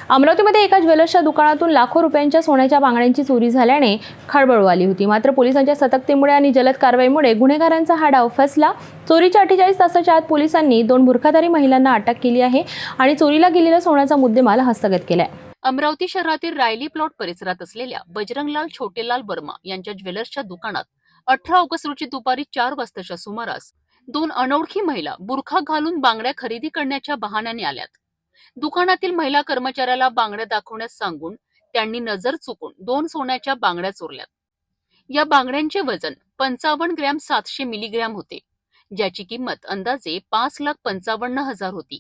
अमरावतीमध्ये एका ज्वेलर्सच्या दुकानातून लाखो रुपयांच्या सोन्याच्या बांगड्यांची चोरी झाल्याने खळबळ उडाली होती। मात्र पोलिसांच्या सतर्कतेमुळे आणि जलद कारवाईमुळे गुन्हेगारांचा हा डाव फसला। चोरीच्या 48 तासाच्या आत पोलिसांनी 2 बुरखाधारी महिलांना अटक केली आहे आणि चोरीला गेलेला सोन्याचा मुद्देमाल हस्तगत केलाय। अमरावती शहरातील रायली प्लॉट परिसरात असलेल्या बजरंगलाल छोटेलाल वर्मा यांच्या ज्वेलर्सच्या दुकानात 18 ऑगस्ट रोजी दुपारी 4 वाजताच्या सुमारास 2 अनोळखी महिला बुरखा घालून बांगड्या खरेदी करण्याच्या बहाण्याने आल्यात। दुकानातील महिला कर्मचाऱ्याला बांगड्या दाखवण्यास सांगून त्यांनी नजर चुकून 2 सोन्याच्या बांगड्या चोरल्यात। या बांगड्यांचे वजन 55 ग्रॅम 700 मिलीग्रॅम होते, ज्याची किंमत अंदाजे 5,55,000 होती।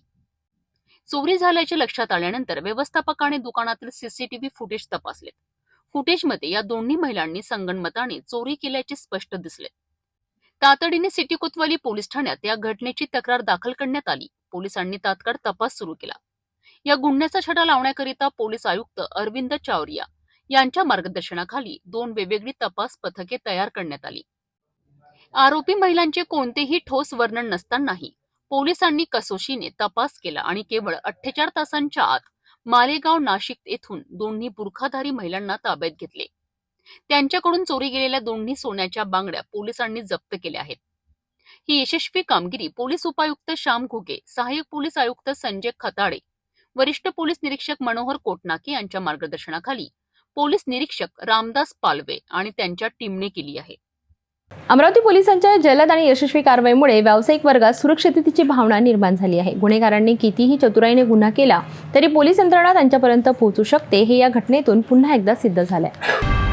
चोरी झाल्याचे लक्षात आल्यानंतर व्यवस्थापकाने दुकानातील सीसीटीव्ही फुटेज तपासले। फुटेजमध्ये या दोन्ही महिलांनी संगनमताने चोरी केल्याचे स्पष्ट दिसले। तातडीने सिटी कोतवाली पोलीस ठाण्यात या घटनेची तक्रार दाखल करण्यात आली। पोलिसांनी तात्काळ तपास सुरू केला। या गुन्ह्याचा छडा लावण्याकरिता पोलीस आयुक्त अरविंद चावरिया यांच्या मार्गदर्शनाखाली 2 वेगवेगळी तपास पथके तयार करण्यात आली। आरोपी महिलांचे कोणतेही ठोस वर्णन नसतानाही पोलिसांनी कसोशीने तपास केला आणि केवळ 48 तासांच्या आत मालेगाव नाशिक येथून दोन्ही बुरखाधारी महिलांना ताब्यात घेतले। त्यांच्याकडून चोरी गेलेल्या दोन्ही सोन्याच्या बांगड्या पोलिसांनी जप्त केल्या आहेत। ही यशस्वी कामगिरी पोलीस उपायुक्त श्याम घुगे, सहाय्यक पोलीस आयुक्त संजय खताडे, वरिष्ठ पोलीस निरीक्षक मनोहर कोटनाके यांच्या मार्गदर्शनाखाली पोलीस निरीक्षक रामदास पालवे आणि त्यांच्या टीमने केली आहे। अमरावती पोलिसांच्या जलद आणि यशस्वी कारवाईमुळे व्यावसायिक वर्गात सुरक्षिततेची भावना निर्माण झाली आहे। गुन्हेगारांनी कितीही चतुराईने गुन्हा केला तरी पोलीस यंत्रणा त्यांच्यापर्यंत पोहोचू शकते, हे या घटनेतून पुन्हा एकदा सिद्ध झालंय।